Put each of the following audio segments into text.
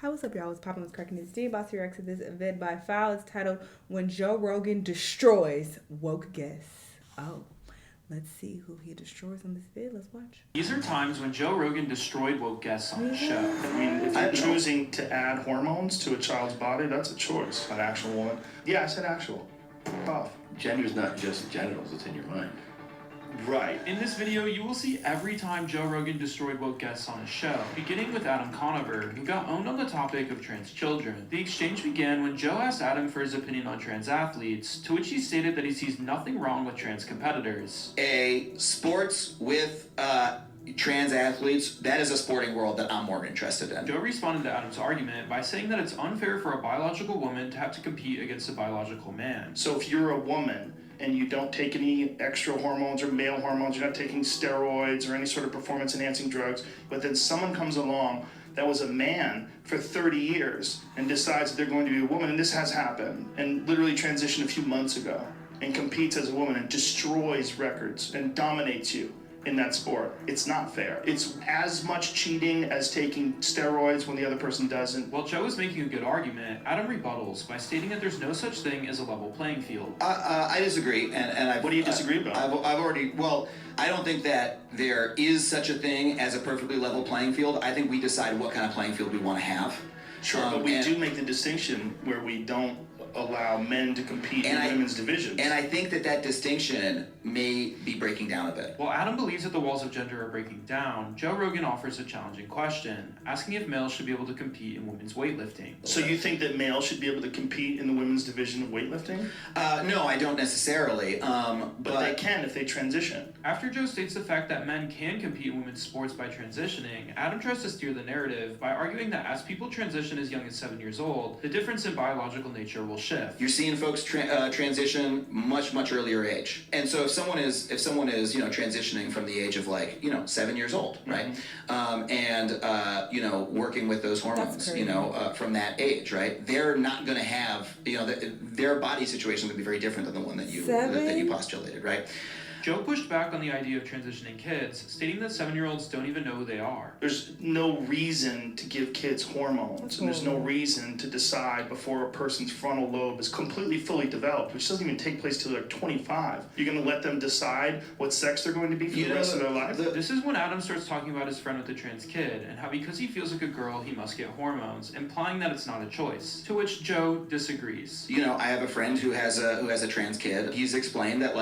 How what's up, y'all? What's poppin'? What's cracking? It's D. Boss here. To this vid by file. It's titled "When Joe Rogan Destroys Woke Guests." Oh, let's see who he destroys on this vid. Let's watch. These are times when Joe Rogan destroyed woke guests on the show. I mean, if you're choosing to add hormones to a child's body, that's a choice. An actual woman. Yeah, I said actual. Off. Gender's not just genitals, it's in your mind. Right. In this video, you will see every time Joe Rogan destroyed woke guests on his show, beginning with Adam Conover, who got owned on the topic of trans children. The exchange began when Joe asked Adam for his opinion on trans athletes, to which he stated that he sees nothing wrong with trans competitors. Sports with trans athletes, that is a sporting world that I'm more interested in. Joe responded to Adam's argument by saying that it's unfair for a biological woman to have to compete against a biological man. So if you're a woman and you don't take any extra hormones or male hormones, you're not taking steroids or any sort of performance-enhancing drugs, but then someone comes along that was a man for 30 years and decides that they're going to be a woman, and this has happened, and literally transitioned a few months ago, and competes as a woman and destroys records and dominates you in that sport. It's not fair. It's as much cheating as taking steroids when the other person doesn't. While Joe is making a good argument, Adam rebuttals by stating that there's no such thing as a level playing field. I disagree, and What do you disagree about? I don't think that there is such a thing as a perfectly level playing field. I think we decide what kind of playing field we want to have. Sure, but we do make the distinction where we don't allow men to compete in women's divisions. And I think that distinction may be breaking down a bit. While Adam believes that the walls of gender are breaking down, Joe Rogan offers a challenging question, asking if males should be able to compete in women's weightlifting. So you think that males should be able to compete in the women's division of weightlifting? No, I don't necessarily. But they can if they transition. After Joe states the fact that men can compete in women's sports by transitioning, Adam tries to steer the narrative by arguing that as people transition as young as 7 years old, the difference in biological nature will shift. You're seeing folks transition much earlier age, and so if someone is transitioning from the age of 7 years old, right, working with those hormones, from that age, right, they're not going to have their body situation would be very different than the one that you postulated, right. Joe pushed back on the idea of transitioning kids, stating that 7-year-olds don't even know who they are. There's no reason to give kids hormones, and there's no reason to decide before a person's frontal lobe is completely fully developed, which doesn't even take place till they're 25. You're going to let them decide what sex they're going to be for the rest of their life? This is when Adam starts talking about his friend with the trans kid, and how because he feels like a girl, he must get hormones, implying that it's not a choice. To which Joe disagrees. I have a friend who has a trans kid. He's explained that,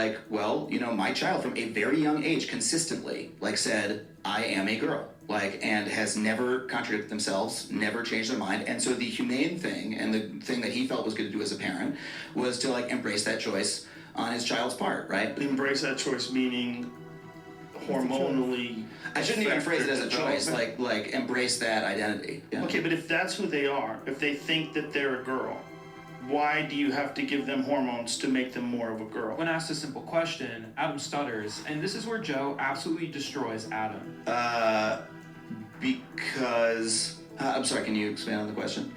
my child from a very young age consistently said, I am a girl, and has never contradicted themselves, never changed their mind. And so the humane thing, and the thing that he felt was good to do as a parent, was to embrace that choice on his child's part, right? Embrace that choice meaning hormonally. I shouldn't even phrase it as a choice, embrace that identity. Yeah. Okay, but if that's who they are, if they think that they're a girl, why do you have to give them hormones to make them more of a girl? When asked a simple question, Adam stutters, and this is where Joe absolutely destroys Adam. Because... I'm sorry, can you expand on the question?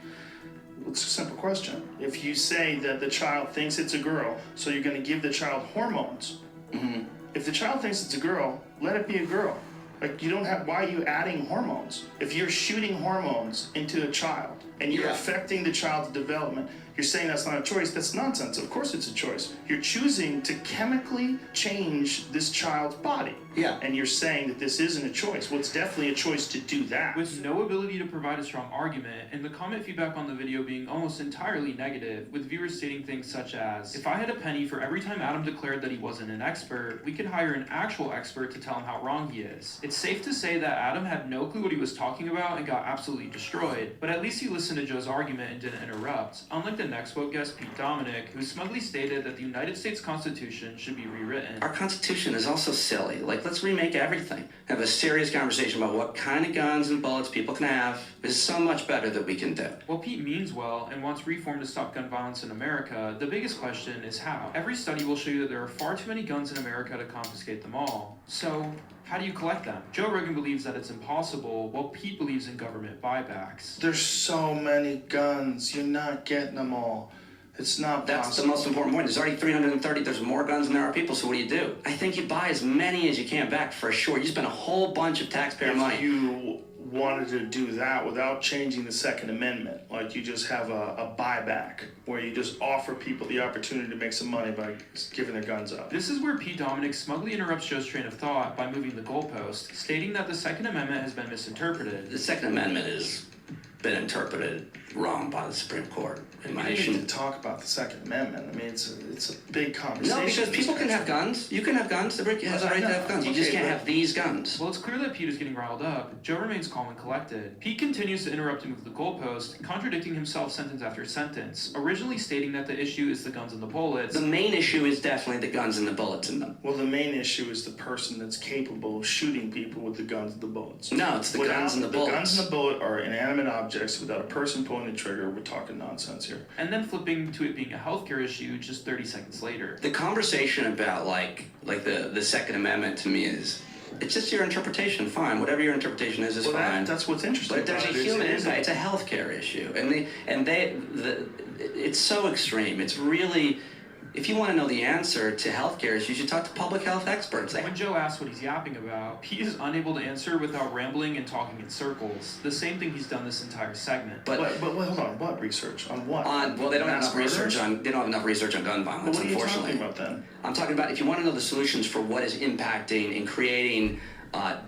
It's a simple question. If you say that the child thinks it's a girl, so you're going to give the child hormones. Mm-hmm. If the child thinks it's a girl, let it be a girl. Why are you adding hormones? If you're shooting hormones into a child and you're affecting the child's development, you're saying that's not a choice. That's nonsense. Of course it's a choice. You're choosing to chemically change this child's body. Yeah. And you're saying that this isn't a choice. Well, it's definitely a choice to do that. With no ability to provide a strong argument, and the comment feedback on the video being almost entirely negative, with viewers stating things such as, if I had a penny for every time Adam declared that he wasn't an expert, we could hire an actual expert to tell him how wrong he is. It's safe to say that Adam had no clue what he was talking about and got absolutely destroyed, but at least he listened to Joe's argument and didn't interrupt, unlike the next woke guest, Pete Dominic, who smugly stated that the United States Constitution should be rewritten. Our Constitution is also silly. Let's remake everything. Have a serious conversation about what kind of guns and bullets people can have. There's so much better that we can do. While Pete means well and wants reform to stop gun violence in America, the biggest question is how. Every study will show you that there are far too many guns in America to confiscate them all. So, how do you collect them? Joe Rogan believes that it's impossible, while Pete believes in government buybacks. There's so many guns. You're not getting them all. It's not That's possible. the most important point. There's already 330. There's more guns than there are people, so what do? I think you buy as many as you can back for sure. You spend a whole bunch of taxpayer money. If you wanted to do that without changing the Second Amendment. Like you just have a buyback where you just offer people the opportunity to make some money by giving their guns up. This is where Pete Dominic smugly interrupts Joe's train of thought by moving the goalpost, stating that the Second Amendment has been misinterpreted. The Second Amendment has been interpreted wrong by the Supreme Court. We need to talk about the Second Amendment. I mean, it's a big conversation. No, because people can have guns. You can have guns. Everybody has a right to have guns. You just can't have these guns. Well, it's clear that Pete is getting riled up. Joe remains calm and collected. Pete continues to interrupt and move the goalpost, contradicting himself sentence after sentence, originally stating that the issue is the guns and the bullets. The main issue is definitely the guns and the bullets in them. Well, the main issue is the person that's capable of shooting people with the guns and the bullets. No, it's the guns and the bullets. The guns and the bullet are inanimate objects. Without a person pulling the trigger, we're talking nonsense here. And then flipping to it being a healthcare issue just 30 seconds later. The conversation about like the Second Amendment to me is, it's just your interpretation. Fine, whatever your interpretation is fine. That's what's interesting. But there's a human impact. It's a healthcare issue, and it's so extreme. It's really. If you want to know the answer to healthcare issues, you should talk to public health experts. When Joe asks what he's yapping about, Pete is unable to answer without rambling and talking in circles. The same thing he's done this entire segment. But hold on, what research? On what? Well, they don't have enough research on. They don't have enough research on gun violence. What are you unfortunately. talking about then? I'm talking about if you want to know the solutions for what is impacting and creating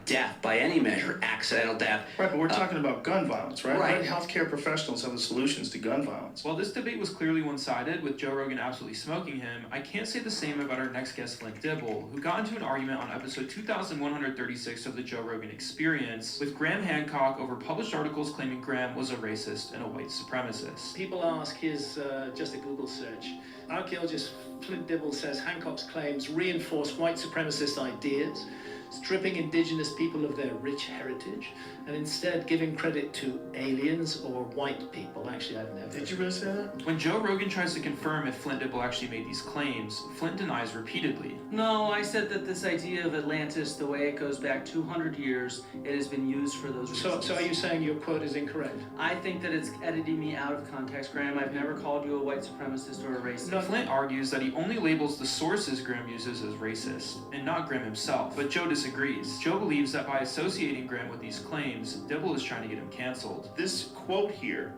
death by any measure, accidental death. Right, but we're talking about gun violence, right? Right. Healthcare professionals have the solutions to gun violence. While this debate was clearly one-sided, with Joe Rogan absolutely smoking him, I can't say the same about our next guest, Flint Dibble, who got into an argument on episode 2136 of the Joe Rogan Experience with Graham Hancock over published articles claiming Graham was a racist and a white supremacist. People ask, here's just a Google search. Archaeologist Flint Dibble says Hancock's claims reinforce white supremacist ideas, stripping indigenous people of their rich heritage, and instead giving credit to aliens or white people. Actually, I've never. Did you really say that? When Joe Rogan tries to confirm if Flint Dibble actually made these claims, Flint denies repeatedly. No, I said that this idea of Atlantis, the way it goes back 200 years, it has been used for those reasons. So are you saying your quote is incorrect? I think that it's editing me out of context, Graham. I've never called you a white supremacist or a racist. No, Flint argues that he only labels the sources Graham uses as racist, and not Graham himself, but Joe disagrees. Joe believes that by associating Graham with these claims, Dibble is trying to get him canceled. This quote here,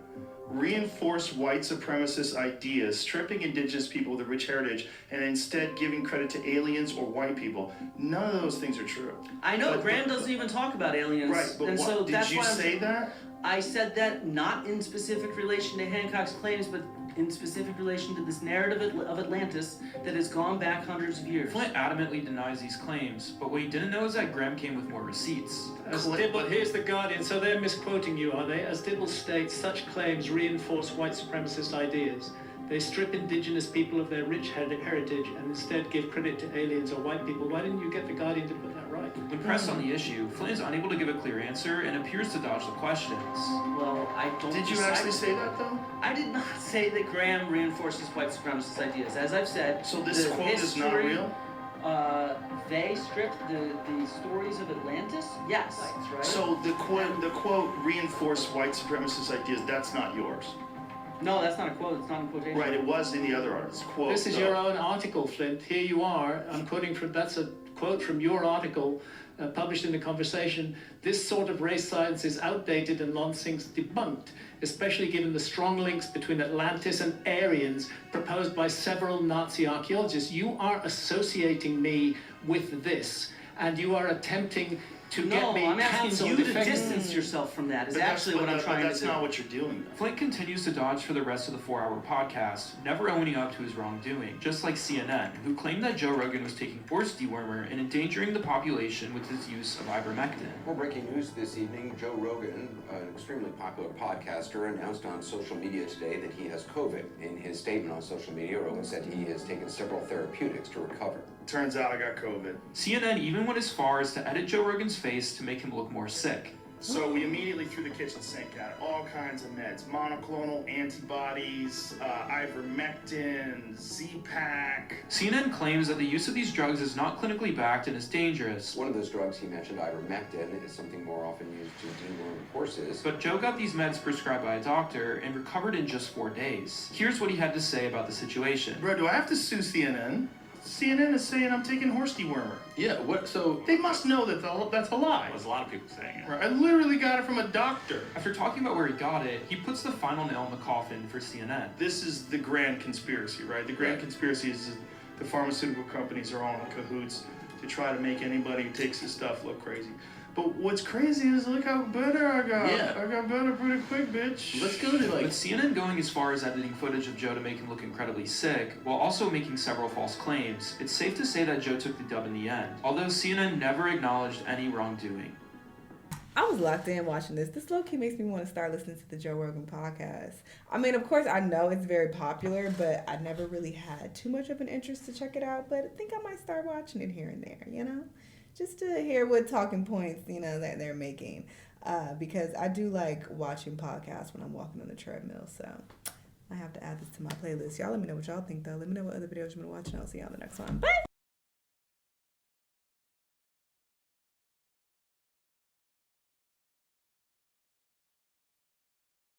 reinforce white supremacist ideas, stripping indigenous people with a rich heritage, and instead giving credit to aliens or white people. None of those things are true. I know, Graham doesn't even talk about aliens. Right, but and so that's did you why say that? I said that not in specific relation to Hancock's claims, but in specific relation to this narrative of Atlantis that has gone back hundreds of years. Flint adamantly denies these claims, but what he didn't know is that Graham came with more receipts. As Dibble, here's the Guardian, so they're misquoting you, are they? As Dibble states, such claims reinforce white supremacist ideas. They strip indigenous people of their rich heritage and instead give credit to aliens or white people. Why didn't you get the Guardian to put that right? When pressed on the issue, Flint is unable to give a clear answer and appears to dodge the questions. Well, I don't. Did you actually say that though? I did not say that Graham reinforces white supremacist ideas. As I've said, So this quote is not real? They stripped the stories of Atlantis? Yes, right? So the quote reinforce white supremacist ideas, that's not yours. No, that's not a quote. It's not in quotation. Right, it was in the other article. Quote. This is though. your own article, Flint. Here you are. I'm quoting from, that's a quote from your article published in The Conversation. This sort of race science is outdated and long since debunked, especially given the strong links between Atlantis and Aryans proposed by several Nazi archaeologists. You are associating me with this, and you are attempting to get me No, I'm asking cancelled. you to distance yourself from that. Is But actually what I'm trying to do. That's not what you're doing though. Flint continues to dodge for the rest of the 4-hour podcast, never owning up to his wrongdoing, just like CNN, who claimed that Joe Rogan was taking horse dewormer and endangering the population with his use of ivermectin. More breaking news this evening. Joe Rogan, an extremely popular podcaster, announced on social media today that he has COVID. In his statement on social media, Rogan said he has taken several therapeutics to recover. Turns out I got COVID. CNN even went as far as to edit Joe Rogan's face to make him look more sick. So we immediately threw the kitchen sink at it. All kinds of meds. Monoclonal antibodies, ivermectin, Z-Pack. CNN claims that the use of these drugs is not clinically backed and is dangerous. One of those drugs he mentioned, ivermectin, is something more often used to deworm horses. But Joe got these meds prescribed by a doctor and recovered in just 4 days. Here's what he had to say about the situation. Bro, do I have to sue CNN? CNN is saying I'm taking horse dewormer. Yeah, what, so... They must know that that's a lie. There's a lot of people saying it. Right. I literally got it from a doctor. After talking about where he got it, he puts the final nail in the coffin for CNN. This is the grand conspiracy, right? The grand conspiracy is the pharmaceutical companies are all in cahoots to try to make anybody who takes this stuff look crazy. But what's crazy is look how better I got. Yeah. I got better pretty quick, bitch. Let's go to, like... With CNN going as far as editing footage of Joe to make him look incredibly sick, while also making several false claims, it's safe to say that Joe took the dub in the end, although CNN never acknowledged any wrongdoing. I was locked in watching this. This low-key makes me want to start listening to the Joe Rogan podcast. I mean, of course, I know it's very popular, but I never really had too much of an interest to check it out. But I think I might start watching it here and there, you know? Just to hear what talking points, you know, that they're making. Because I do like watching podcasts when I'm walking on the treadmill. So I have to add this to my playlist. Y'all let me know what y'all think, though. Let me know what other videos you want to watch, and I'll see y'all in the next one. Bye!